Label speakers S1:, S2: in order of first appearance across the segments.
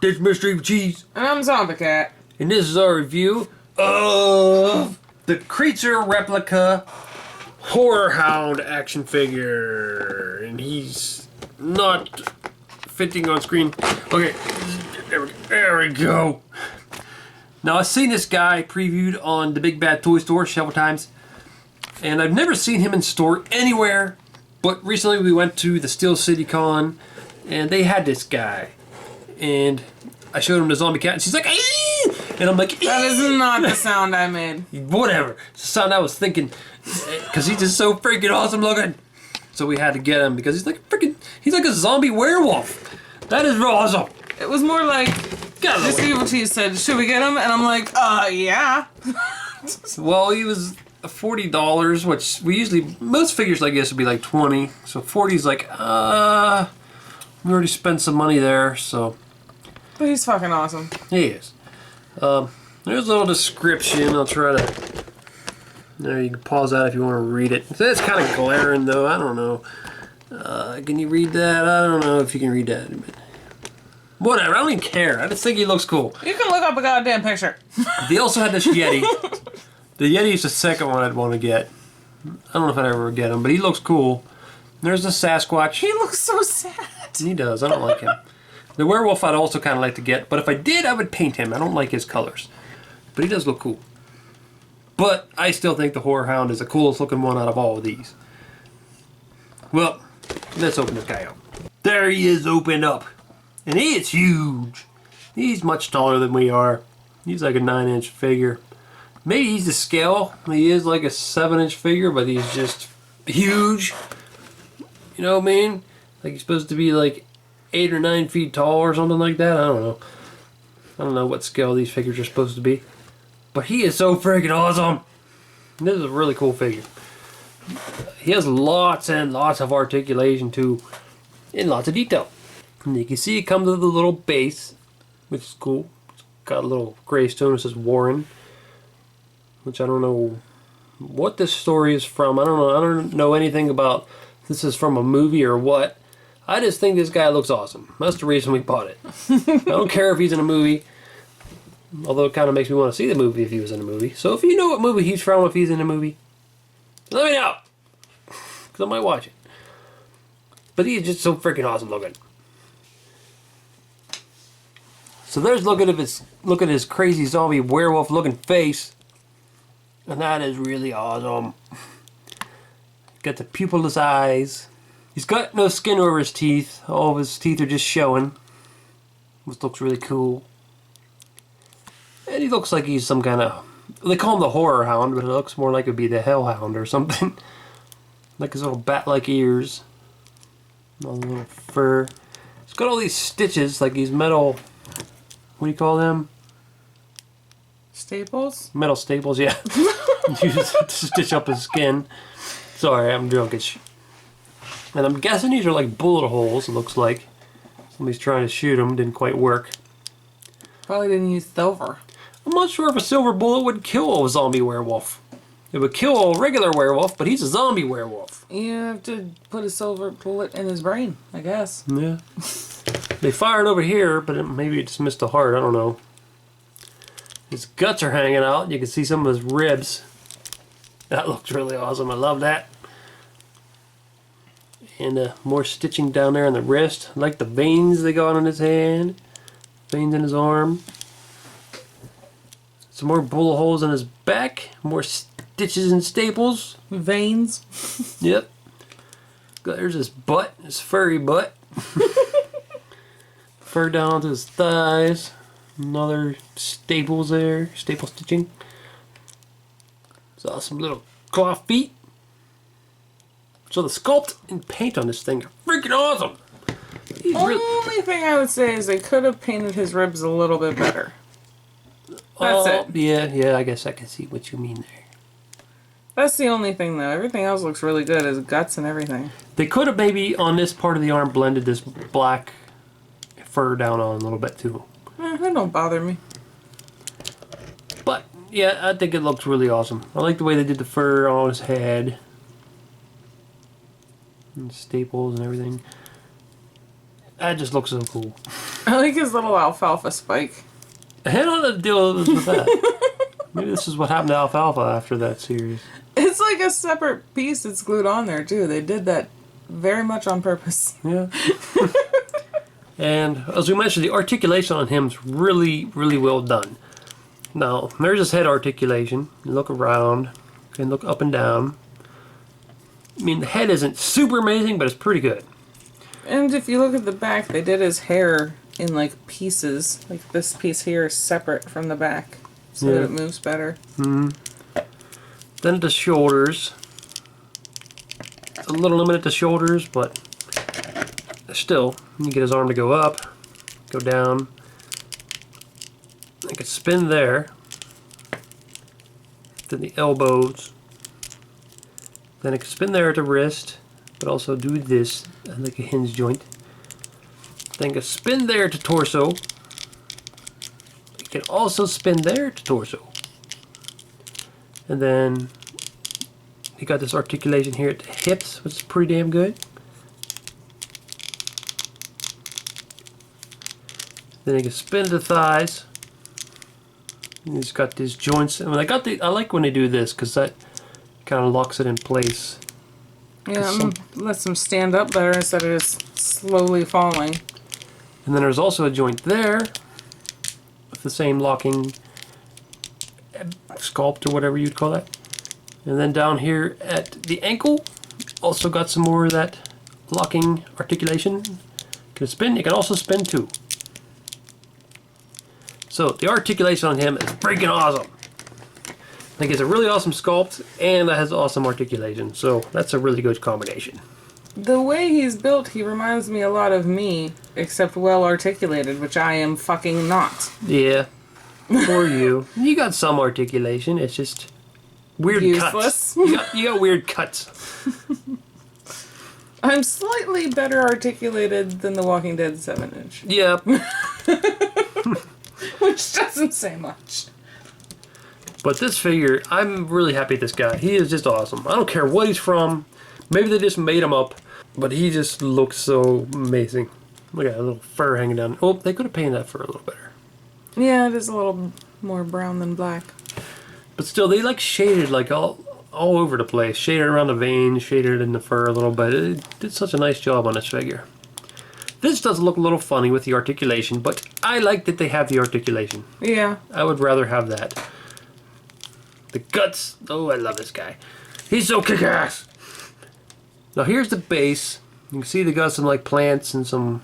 S1: This is Mr. Evilcheese.
S2: And I'm Zombie Cat.
S1: And this is our review of the Creatureplica Horrorhound action figure. And he's not fitting on screen. Okay, there we go. Now, I've seen this guy previewed on the Big Bad Toy Store several times. And I've never seen him in store anywhere. But recently we went to the Steel City Con. And they had this guy. And I showed him the Zombie Cat, and she's like, "Eee!" And I'm like, "Eee!"
S2: That is not the sound I made.
S1: Whatever. It's the sound I was thinking, because he's just so freaking awesome looking. So we had to get him because he's like a zombie werewolf. That is real awesome.
S2: It was more like, this Evilcheese said, should we get him? And I'm like, yeah.
S1: Well, he was $40, which we usually, most figures like this would be like 20. So 40 is like, we already spent some money there, so.
S2: But he's fucking awesome.
S1: He is. There's a little description. I'll try to. There, you can pause that if you want to read it. It's kind of glaring, though. I don't know. Can you read that? I don't know if you can read that. Whatever. I don't even care. I just think he looks cool.
S2: You can look up a goddamn picture.
S1: They also had this Yeti. The Yeti is the second one I'd want to get. I don't know if I'd ever get him, but he looks cool. There's the Sasquatch.
S2: He looks so sad.
S1: He does. I don't like him. The werewolf I'd also kind of like to get, but if I did, I would paint him. I don't like his colors. But he does look cool. But I still think the Horrorhound is the coolest looking one out of all of these. Well, let's open this guy up. There he is opened up. And he is huge. He's much taller than we are. He's like a 9-inch figure. Maybe he's the scale. He is like a 7-inch figure, but he's just huge. You know what I mean? Like he's supposed to be like 8 or 9 feet tall or something like that. I don't know. I don't know what scale these figures are supposed to be. But he is so freaking awesome. This is a really cool figure. He has lots and lots of articulation too. And lots of detail. And you can see it comes with a little base, which is cool. It's got a little gray stone that says Warren. Which I don't know what this story is from. I don't know anything about if this is from a movie or what. I just think this guy looks awesome. That's the reason we bought it. I don't care if he's in a movie. Although it kind of makes me want to see the movie if he was in a movie. So if you know what movie he's from, if he's in a movie, let me know. Because I might watch it. But he's just so freaking awesome looking. So there's look at his crazy zombie werewolf looking face. And that is really awesome. Got the pupilless eyes. He's got no skin over his teeth. All of his teeth are just showing. Which looks really cool. And he looks like he's some kind of... They call him the Horrorhound, but it looks more like it would be the Hellhound or something. Like his little bat-like ears. All the little fur. He's got all these stitches, like these metal... What do you call them?
S2: Staples?
S1: Metal staples, yeah. Used to stitch up his skin. Sorry, I'm drunk as shit. And I'm guessing these are like bullet holes, it looks like. Somebody's trying to shoot them, didn't quite work.
S2: Probably didn't use silver.
S1: I'm not sure if a silver bullet would kill a zombie werewolf. It would kill a regular werewolf, but he's a zombie werewolf.
S2: You have to put a silver bullet in his brain, I guess.
S1: Yeah. They fired over here, but maybe it just missed the heart, I don't know. His guts are hanging out. You can see some of his ribs. That looks really awesome. I love that. And more stitching down there on the wrist. I like the veins they got on his hand. Veins in his arm. Some more bullet holes in his back. More stitches and staples.
S2: Veins.
S1: Yep. There's his butt. His furry butt. Fur down onto his thighs. Another staples there. Staple stitching. Saw some little claw feet. So the sculpt and paint on this thing are freaking awesome.
S2: Only thing I would say is they could have painted his ribs a little bit better. That's it.
S1: Yeah, I guess I can see what you mean there.
S2: That's the only thing though. Everything else looks really good. His guts and everything.
S1: They could have maybe on this part of the arm blended this black fur down on a little bit too.
S2: That don't bother me.
S1: But yeah, I think it looks really awesome. I like the way they did the fur on his head. And staples and everything. That just looks so cool.
S2: I like his little alfalfa spike.
S1: I don't know the deal with that. Maybe this is what happened to Alfalfa after that series.
S2: It's like a separate piece that's glued on there, too. They did that very much on purpose.
S1: Yeah. And as we mentioned, the articulation on him is really, really well done. Now, there's his head articulation. You look around, you can look up and down. I mean, the head isn't super amazing, but it's pretty good.
S2: And if you look at the back, they did his hair in like pieces. Like this piece here is separate from the back, so that it moves better.
S1: Mm-hmm. Then the shoulders. A little limited at the shoulders, but still, you get his arm to go up, go down. I could spin there. Then the elbows. Then I could spin there at the wrist, but also do this, like a hinge joint. Then I could spin there to torso. You can also spin there to torso. And then you got this articulation here at the hips, which is pretty damn good. Then you can spin the thighs. And he's got these joints. And I like when they do this because that kind of locks it in place.
S2: Yeah, lets them stand up better instead of just slowly falling.
S1: And then there's also a joint there with the same locking sculpt or whatever you'd call that. And then down here at the ankle, also got some more of that locking articulation. You can spin, you can also spin too. So the articulation on him is freaking awesome. I think it's a really awesome sculpt and it has awesome articulation. So that's a really good combination.
S2: The way he's built, he reminds me a lot of me, except well articulated, which I am fucking not.
S1: Yeah. For you. You got some articulation, it's just weird
S2: useless.
S1: cuts. You got weird cuts.
S2: I'm slightly better articulated than the Walking Dead 7-inch.
S1: Yep.
S2: Which doesn't say much.
S1: But this figure, I'm really happy with this guy. He is just awesome. I don't care what he's from. Maybe they just made him up. But he just looks so amazing. Look at that little fur hanging down. Oh, they could have painted that fur a little better.
S2: Yeah, it is a little more brown than black.
S1: But still, they like shaded like all over the place. Shaded around the veins, shaded in the fur a little bit. It did such a nice job on this figure. This does look a little funny with the articulation, but I like that they have the articulation.
S2: Yeah.
S1: I would rather have that. The guts. Oh, I love this guy. He's so kick-ass. Now here's the base. You can see they got some like plants and some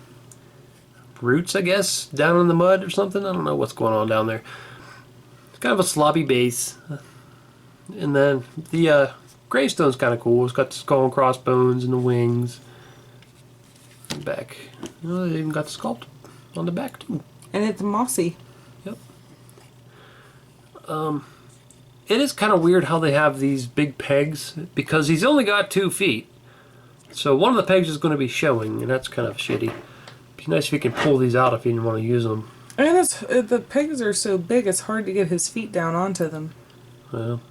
S1: roots, I guess, down in the mud or something. I don't know what's going on down there. It's kind of a sloppy base. And then the gravestone's kind of cool. It's got the skull and crossbones and the wings. Back. Oh, they even got the sculpt on the back too.
S2: And it's mossy.
S1: Yep. It is kind of weird how they have these big pegs because he's only got 2 feet. So one of the pegs is going to be showing, and that's kind of shitty. Be nice if he can pull these out if he didn't want to use them.
S2: And the pegs are so big, it's hard to get his feet down onto them.
S1: Well,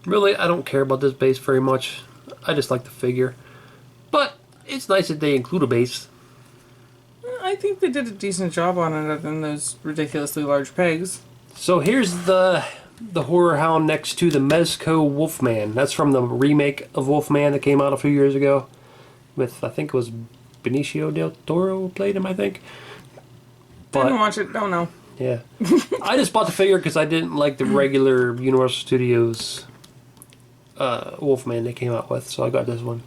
S1: really, I don't care about this base very much. I just like the figure. But it's nice that they include a base.
S2: I think they did a decent job on it other than those ridiculously large pegs.
S1: So here's the Horrorhound next to the Mezco Wolfman. That's from the remake of Wolfman that came out a few years ago. With, I think it was Benicio del Toro played him, I think. But,
S2: didn't watch it, don't know.
S1: Yeah. I just bought the figure because I didn't like the regular Universal Studios Wolfman they came out with, so I got this one.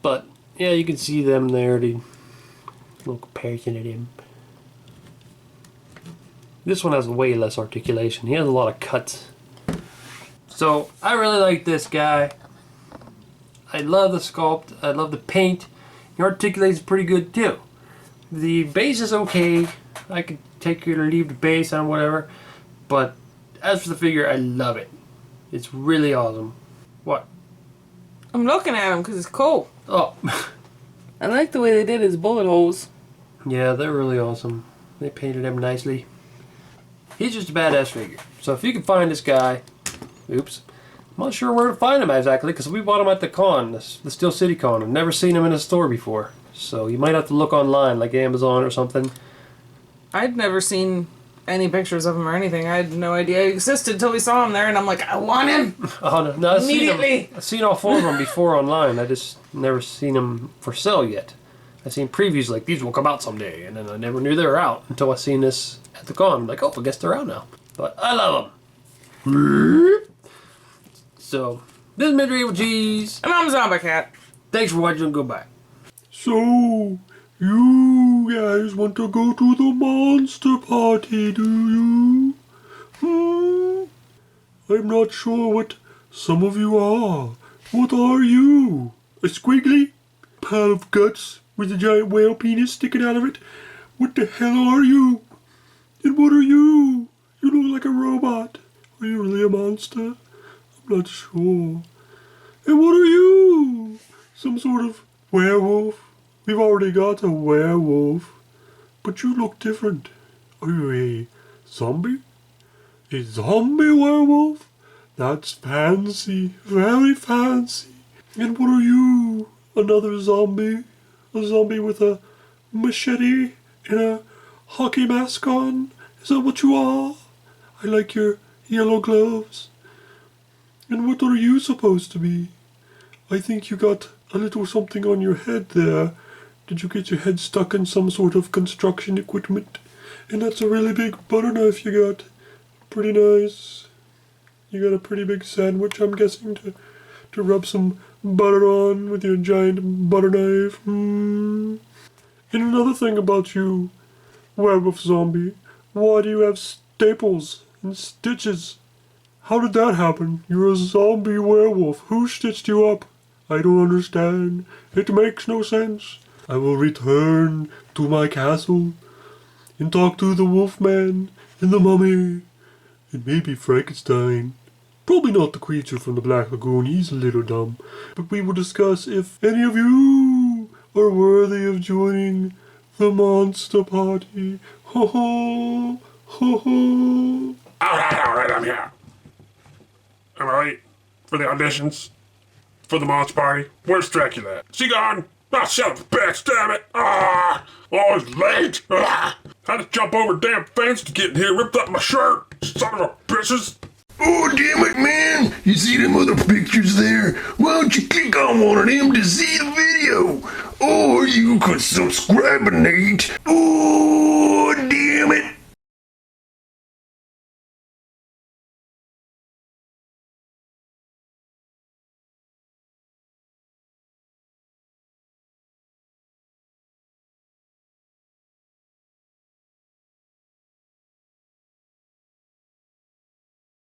S1: But, yeah, you can see them there, the little comparison of him. This one has way less articulation. He has a lot of cuts. So, I really like this guy. I love the sculpt. I love the paint. He articulates pretty good too. The base is okay. I could take you to leave the base on whatever. But as for the figure, I love it. It's really awesome. What?
S2: I'm looking at him because it's cool.
S1: Oh.
S2: I like the way they did his bullet holes.
S1: Yeah, they're really awesome. They painted him nicely. He's just a badass figure. So if you can find this guy, oops, I'm not sure where to find him exactly because we bought him at the con, the Steel City Con. I've never seen him in a store before. So you might have to look online, like Amazon or something.
S2: I'd never seen any pictures of him or anything. I had no idea he existed until we saw him there, and I'm like, I want him!
S1: Oh, no,
S2: Immediately!
S1: I've seen all 4 of them before online. I just never seen them for sale yet. I've seen previews like, these will come out someday, and then I never knew they were out until I seen this at the con. I'm like, oh, I guess they're out now. But I love them. So, this is Mr. Evilcheese.
S2: And I'm Zombie Cat.
S1: Thanks for watching, go back. So, you guys want to go to the monster party, do you? I'm not sure what some of you are. What are you? A squiggly pile of guts with a giant whale penis sticking out of it? What the hell are you? And what are you? You look like a robot. Are you really a monster? I'm not sure. And what are you? Some sort of werewolf? We've already got a werewolf. But you look different. Are you a zombie? A zombie werewolf? That's fancy. Very fancy. And what are you? Another zombie? A zombie with a machete and a hockey mask on? Is that what you are? I like your yellow gloves. And what are you supposed to be? I think you got a little something on your head there. Did you get your head stuck in some sort of construction equipment? And that's a really big butter knife you got. Pretty nice. You got a pretty big sandwich, I'm guessing, to rub some butter on with your giant butter knife. And another thing about you, werewolf zombie. Why do you have staples and stitches? How did that happen? You're a zombie werewolf. Who stitched you up? I don't understand. It makes no sense. I will return to my castle and talk to the Wolfman and the Mummy and maybe Frankenstein. Probably not the creature from the Black Lagoon, he's a little dumb. But we will discuss if any of you are worthy of joining the monster party. Ho ho! Ho ho!
S3: Alright, I'm here. Am I right? For the auditions? For the monster party? Where's Dracula at? Is he gone? Ah, son of a bitch, damn it! Ah! Always late! Ah! Had to jump over a damn fence to get in here, ripped up my shirt! Son of a bitches!
S4: Oh, damn it, man. You see them other pictures there? Why don't you click on one of them to see the video? Or you could subscribe, Nate. Oh!